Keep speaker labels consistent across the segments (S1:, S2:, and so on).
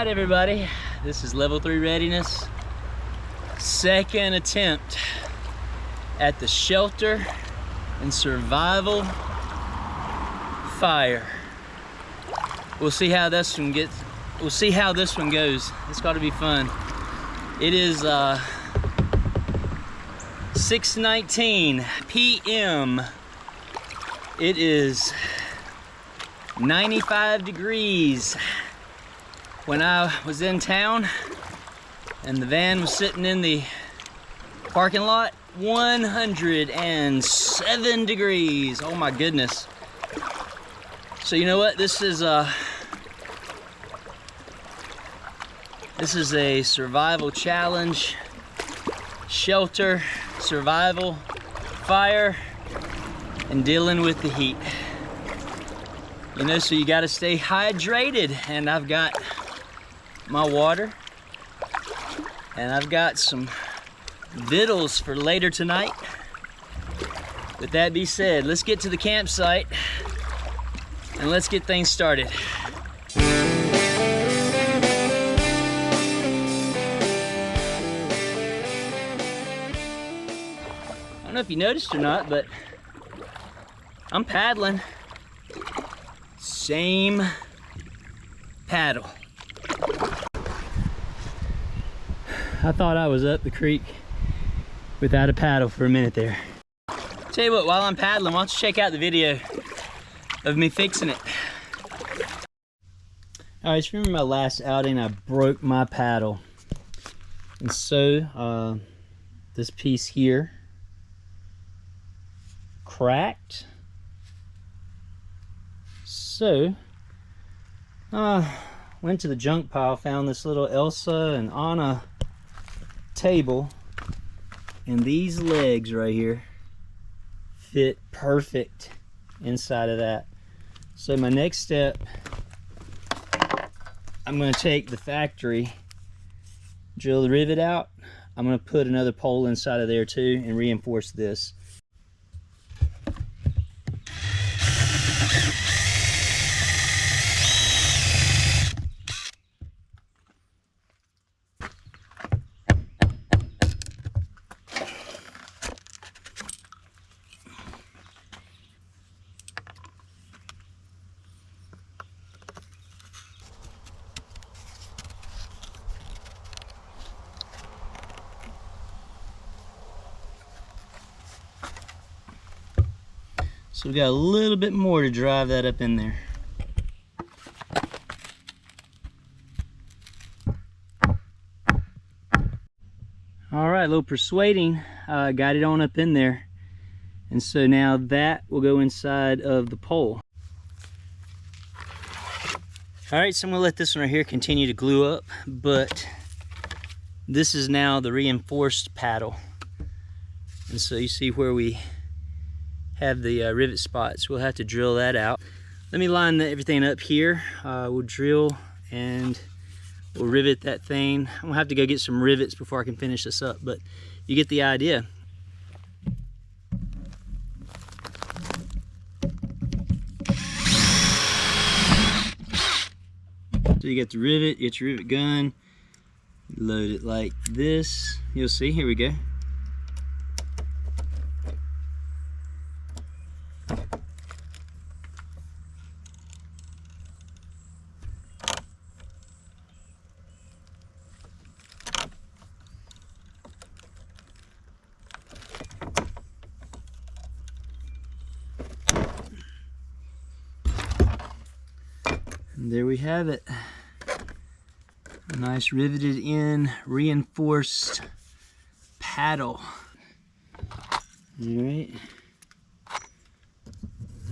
S1: right, everybody, this is level 3 readiness. Second attempt at the shelter and survival fire. We'll see how this one goes. It's got to be fun. It is 6:19 p.m. It is 95 degrees. When I was in town and the van was sitting in the parking lot, 107 degrees. Oh my goodness. So you know what? This is a survival challenge, shelter, survival, fire, and dealing with the heat. You know, so you gotta stay hydrated, and I've got my water, and I've got some vittles for later tonight. With that being said, let's get to the campsite and let's get things started. I don't know if you noticed or not, but I'm paddling. Same paddle. I thought I was up the creek without a paddle for a minute there. Tell you what, while I'm paddling, why don't you check out the video of me fixing it. All right, so remember my last outing, I broke my paddle. And so this piece here cracked. So went to the junk pile, found this little Elsa and Anna table, and these legs right here fit perfect inside of that. So my next step, I'm going to take the factory, drill the rivet out. I'm going to put another pole inside of there too and reinforce this. So we got a little bit more to drive that up in there. All right, a little persuading, got it on up in there. And so now that will go inside of the pole. All right, so I'm gonna let this one right here continue to glue up, but this is now the reinforced paddle. And so you see where we have the rivet spots. We'll have to drill that out. Let me line everything up here. We'll drill and we'll rivet that thing. I'm gonna have to go get some rivets before I can finish this up, but you get the idea. So you get the rivet, you get your rivet gun, load it like this. You'll see, here we go. And there we have it. A nice riveted in, reinforced paddle. All right.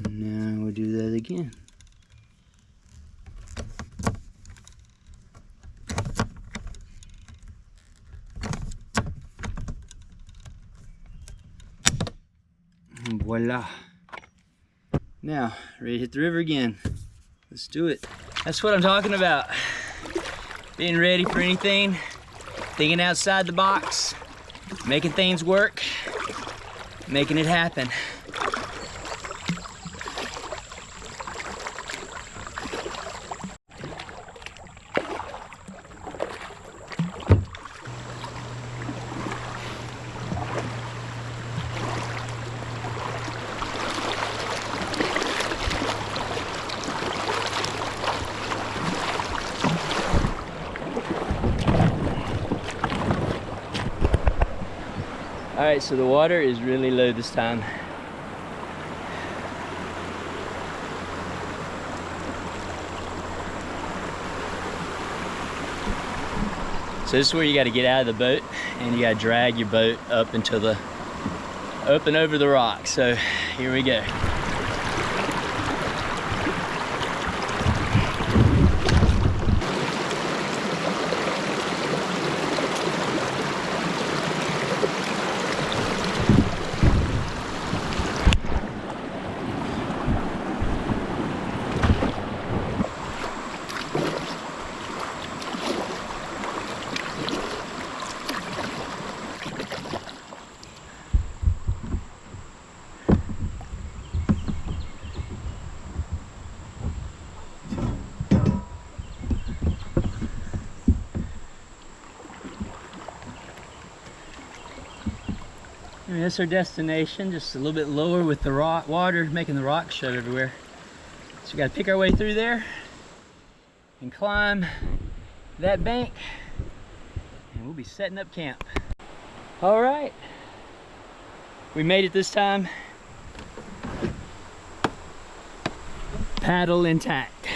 S1: Now we'll do that again. And voila. Now, ready to hit the river again. Let's do it. That's what I'm talking about. Being ready for anything, thinking outside the box, making things work, making it happen. All right, so the water is really low this time. So this is where you got to get out of the boat and you got to drag your boat up and over the rock. So here we go. I mean, that's our destination, just a little bit lower with the water making the rocks show everywhere. So we got to pick our way through there and climb that bank, and we'll be setting up camp. All right, we made it this time. Paddle intact.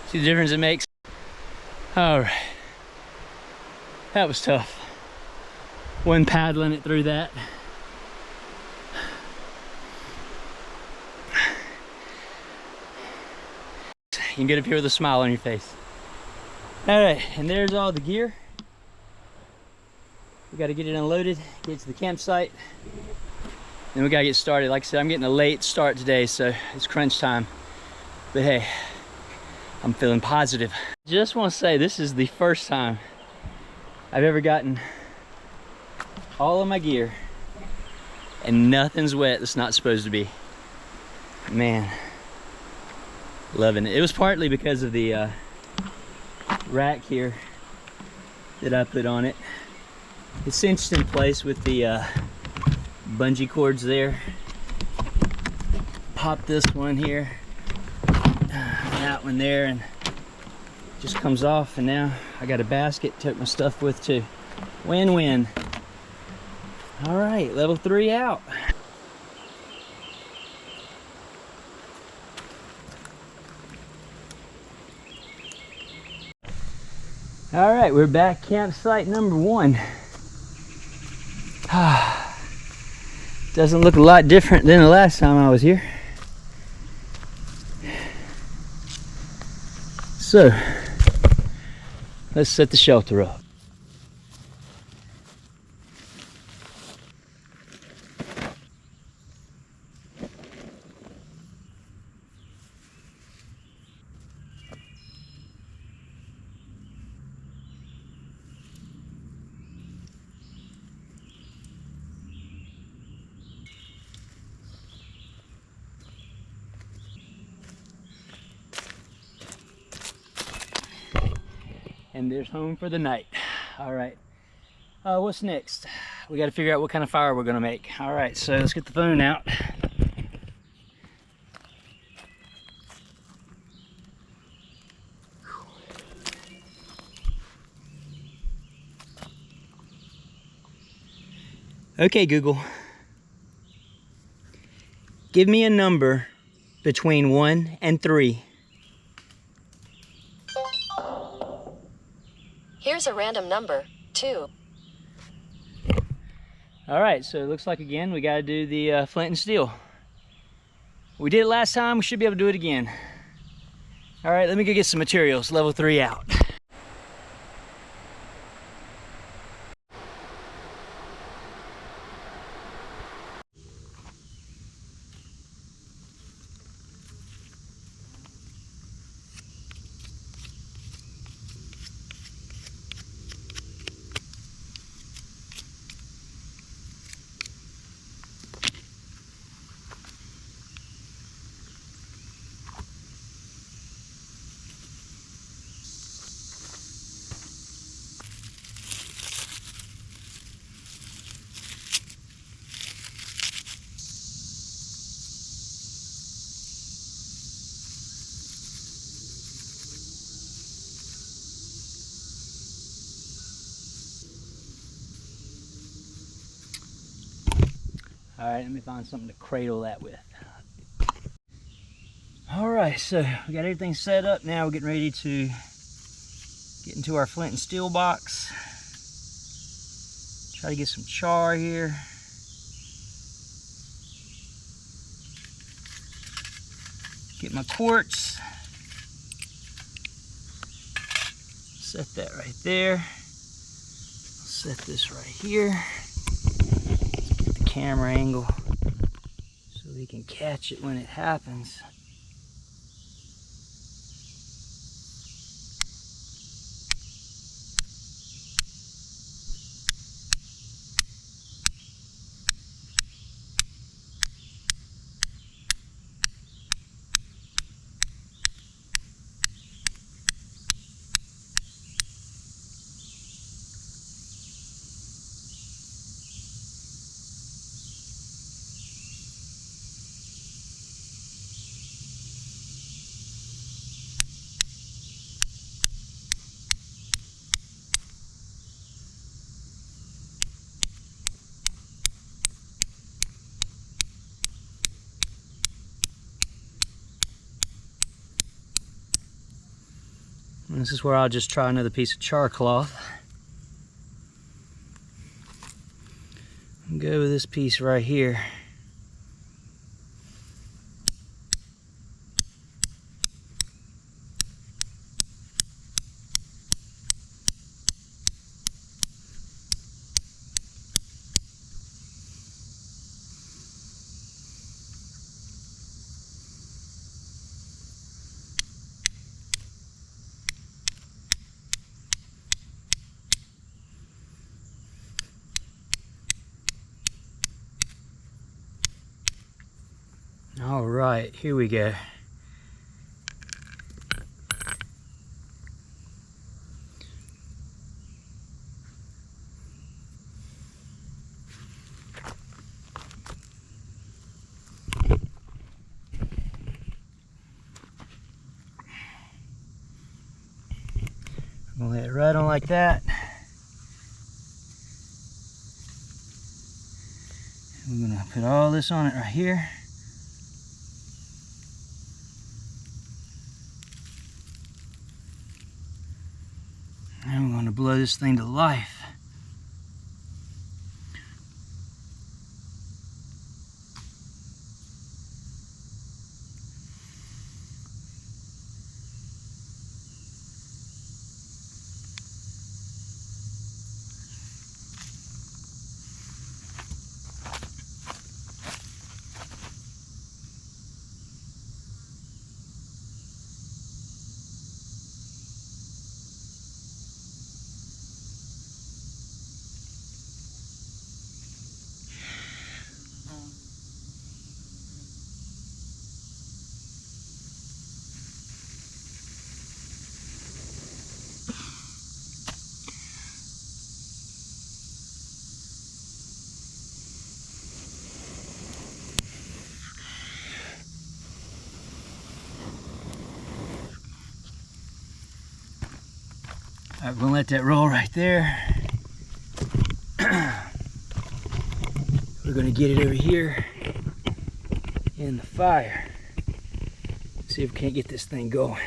S1: See the difference it makes? All right, that was tough. One paddling it through that. You can get up here with a smile on your face. All right, and there's all the gear. We got to get it unloaded, get to the campsite, then we got to get started. Like I said, I'm getting a late start today, so it's crunch time. But hey, I'm feeling positive. Just want to say this is the first time I've ever gotten all of my gear and nothing's wet that's not supposed to be. Man, loving it. It was partly because of the rack here that I put on it. It's cinched in place with the bungee cords there. Pop this one here, that one there, and it just comes off, and now I got a basket, took my stuff with too. Win-win. All right, level 3 out. All right, we're back campsite number 1. Doesn't look a lot different than the last time I was here. So, let's set the shelter up. And there's home for the night. All right, what's next? We got to figure out what kind of fire we're gonna make. All right, so let's get the phone out. Okay, Google, give me a number between 1 and 3.
S2: Here's a random number, 2.
S1: All right, so it looks like again we got to do the flint and steel. We did it last time, we should be able to do it again. All right, let me go get some materials. Level 3 out. All right, let me find something to cradle that with. All right, so we got everything set up. Now we're getting ready to get into our flint and steel box. Try to get some char here. Get my quartz. Set that right there. Set this right here. Let's get the camera angle so we can catch it when it happens. And this is where I'll just try another piece of char cloth. And go with this piece right here. All right, here we go. I'm gonna lay it right on like that. We're gonna put all this on it right here. And we're gonna blow this thing to life. All right, we're gonna let that roll right there. We're gonna get it over here in the fire. See if we can't get this thing going.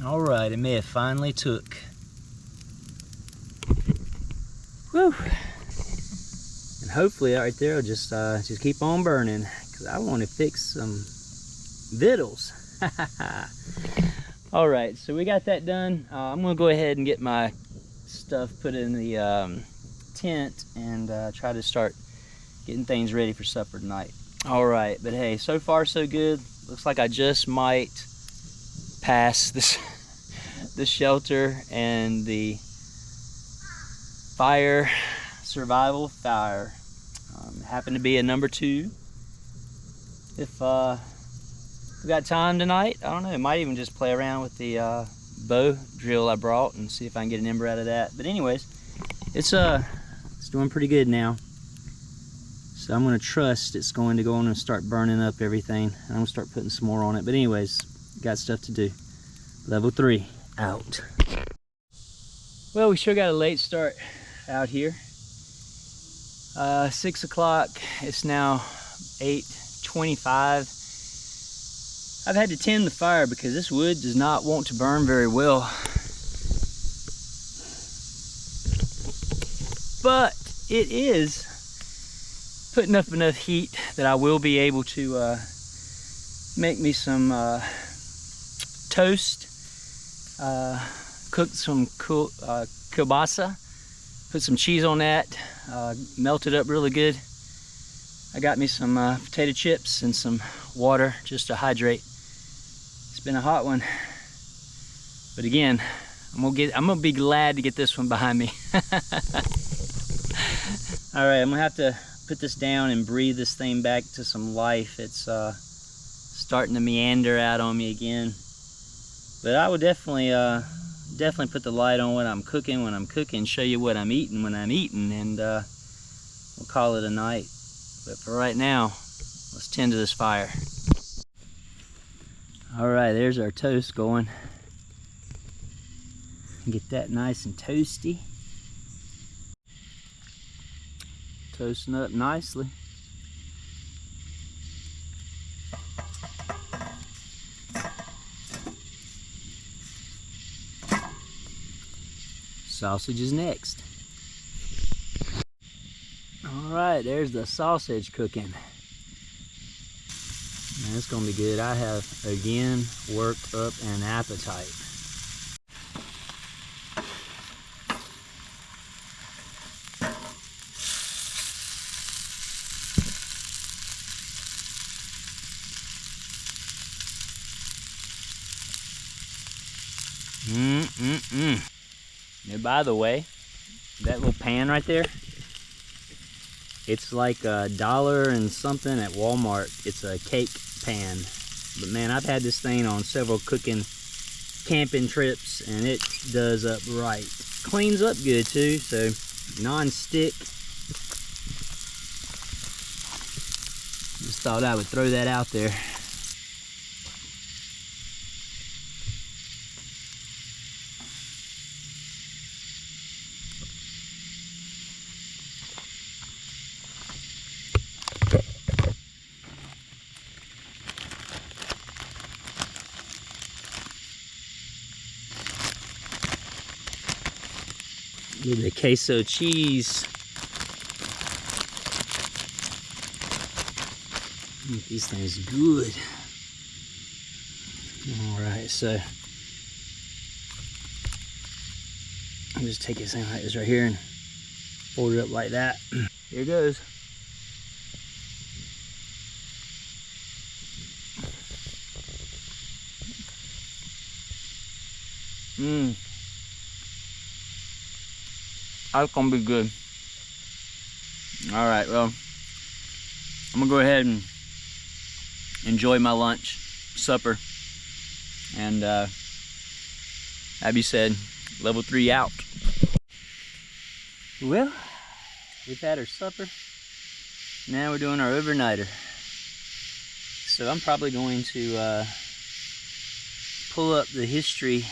S1: All right, it may have finally took. Whew. And hopefully right there will just keep on burning, because I want to fix some vittles. All right, so we got that done. I'm gonna go ahead and get my stuff put in the tent and try to start getting things ready for supper tonight. All right, but hey, so far so good. Looks like I just might pass this the shelter and the fire survival fire. Happened to be a number 2. If we got time tonight, I don't know, might even just play around with the bow drill I brought and see if I can get an ember out of that. But anyways, it's doing pretty good now. So I'm gonna trust it's going to go on and start burning up everything. I'm gonna start putting some more on it. But anyways, got stuff to do. Level 3 out. Well, we sure got a late start out here. 6 o'clock, it's now 8:25. I've had to tend the fire because this wood does not want to burn very well. But it is putting up enough heat that I will be able to make me some toast, cook some kielbasa, put some cheese on that, melt it up really good. I got me some potato chips and some water just to hydrate. It's been a hot one, but again, I'm gonna be glad to get this one behind me. All right, I'm gonna have to put this down and breathe this thing back to some life. It's starting to meander out on me again. But I will definitely put the light on when I'm cooking, show you what I'm eating when I'm eating, and we'll call it a night. But for right now, let's tend to this fire. All right, there's our toast going. Get that nice and toasty. Toasting up nicely. Sausage is next. All right, there's the sausage cooking. Man, it's gonna be good. I have again worked up an appetite. And by the way, that little pan right there, it's like $1 and something at Walmart. It's a cake pan. But man, I've had this thing on several cooking camping trips and it does up right. Cleans up good too, so non-stick. Just thought I would throw that out there. Get the queso cheese. Make these things good. All right, so I'll just take this thing like this right here and fold it up like that. Here goes. That's gonna be good. All right, well, I'm gonna go ahead and enjoy my lunch, supper, and Abby said, level 3 out. Well, we've had our supper. Now we're doing our overnighter. So I'm probably going to pull up the History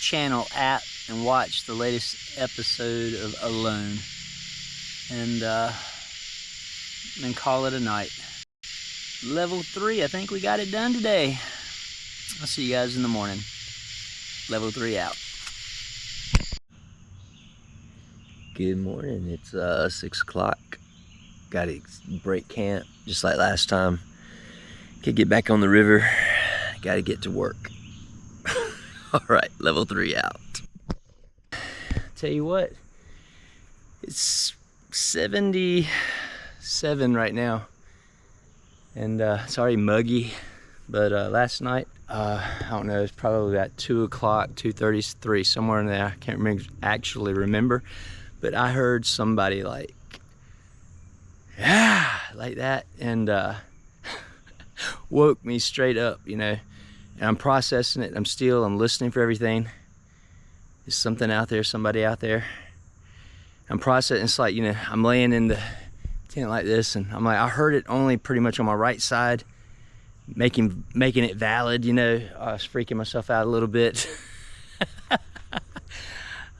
S1: Channel app and watch the latest episode of Alone, and then call it a night. Level 3, I think we got it done today. I'll see you guys in the morning. level 3 out.
S3: Good morning, it's 6 o'clock. Got to break camp just like last time. Could get back on the river. Got to get to work. All right, level 3 out.
S1: Tell you what, it's 77 right now, and it's already muggy. But last night, I don't know, it's probably about 2 o'clock, 2:33, somewhere in there. I can't actually remember, but I heard somebody like, yeah, like that, and woke me straight up, you know. And I'm processing it. I'm listening for everything. There's something out there, somebody out there. I'm processing. It's like, you know, I'm laying in the tent like this, and I'm like, I heard it only pretty much on my right side, making it valid, you know. I was freaking myself out a little bit.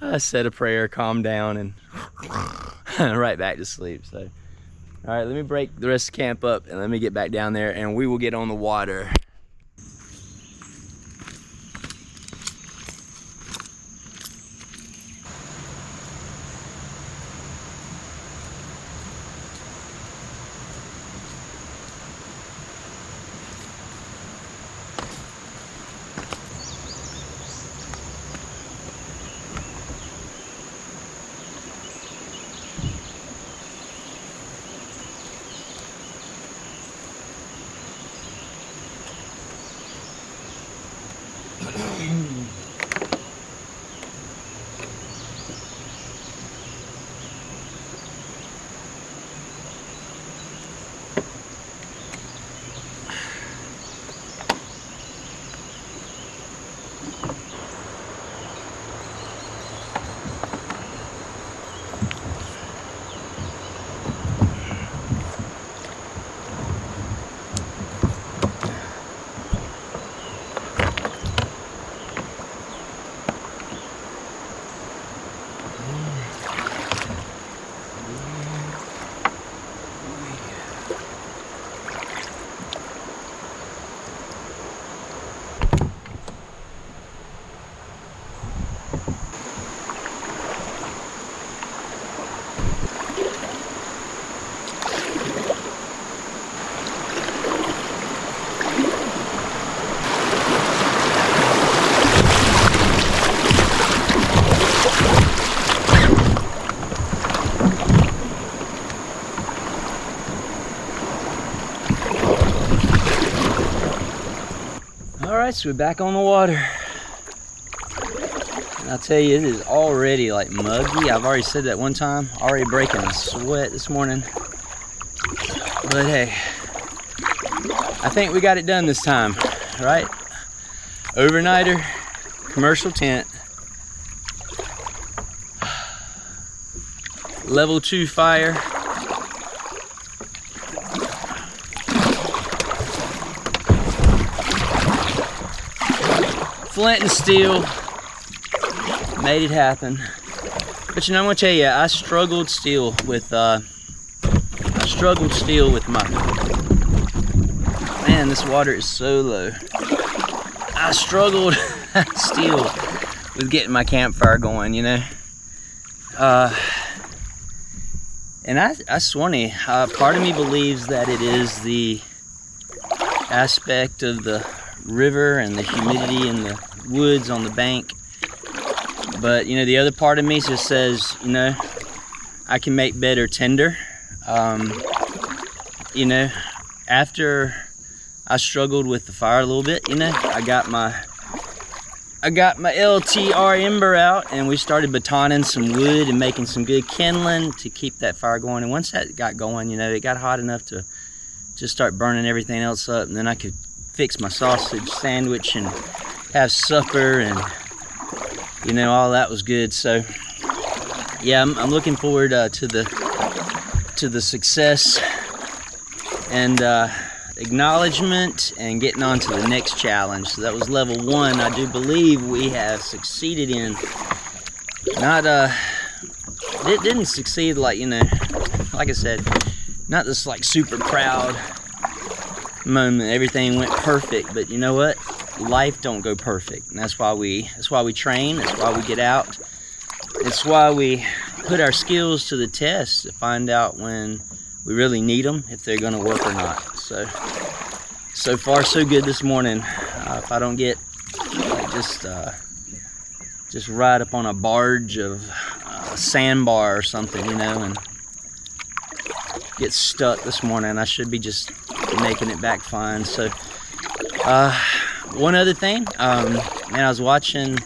S1: I said a prayer, calmed down, and right back to sleep. So, all right, let me break the rest of camp up, and let me get back down there, and we will get on the water. All right, so we're back on the water. And I'll tell you, it is already like muggy. I've already said that one time. Already breaking a sweat this morning. But hey, I think we got it done this time, right? Overnighter, commercial tent, level 2 fire. Flint and steel, made it happen. But you know, I'm gonna tell you, I struggled still with my, man, this water is so low. I struggled still with getting my campfire going, you know. And I swanny, part of me believes that it is the aspect of the river and the humidity and the woods on the bank. But you know, the other part of me just says, you know, I can make better tinder. You know, after I struggled with the fire a little bit, you know, I got my LTR ember out, and we started batoning some wood and making some good kindling to keep that fire going. And once that got going, you know, it got hot enough to just start burning everything else up, and then I could fix my sausage sandwich and have supper, and you know, all that was good. So yeah, I'm looking forward to the success and acknowledgement and getting on to the next challenge. So that was level 1. I do believe we have succeeded in. Not it didn't succeed, like, you know, like I said, not this like super proud moment, everything went perfect, but you know what, life don't go perfect, and that's why we train. That's why we get out. It's why we put our skills to the test to find out when we really need them, if they're going to work or not. So far so good this morning. If I don't get just ride up on a barge of a sandbar or something, you know, and get stuck this morning, I should be just making it back fine. So one other thing, man, I was watching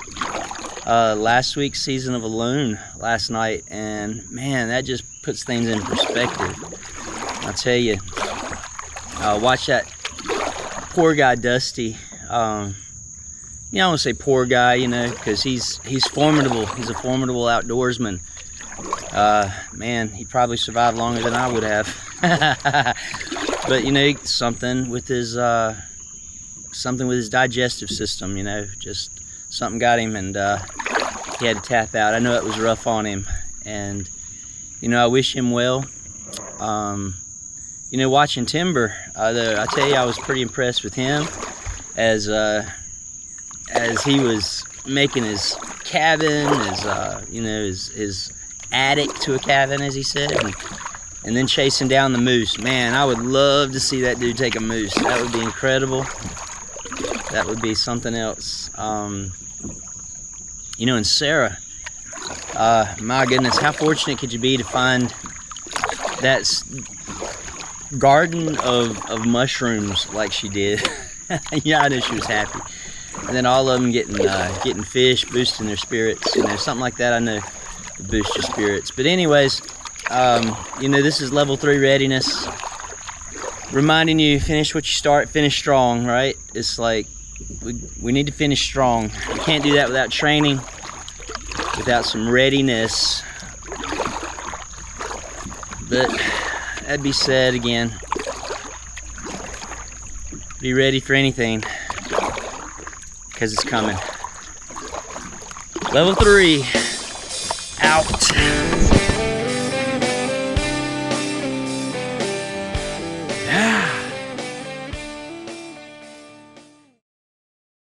S1: last week's season of Alone last night, and man, that just puts things in perspective. I'll tell you, watch that poor guy Dusty. You know, I don't say poor guy, you know, because he's formidable. He's a formidable outdoorsman. Man, he probably survived longer than I would have. But you know, something with his digestive system, you know, just something got him, and he had to tap out. I know it was rough on him, and you know, I wish him well. You know, watching Timber, I tell you, I was pretty impressed with him as he was making his cabin, you know, his attic to a cabin, as he said, and then chasing down the moose. Man, I would love to see that dude take a moose. That would be incredible. That would be something else. You know, and Sarah, my goodness, how fortunate could you be to find that garden of mushrooms like she did? Yeah, I know she was happy. And then all of them getting fish, boosting their spirits, you know, something like that. I know to boost your spirits. But anyways, you know, this is level 3 readiness, reminding you, finish what you start, finish strong, right? It's like we need to finish strong. You can't do that without training, without some readiness. But that be said again, be ready for anything, because it's coming. Level 3, out.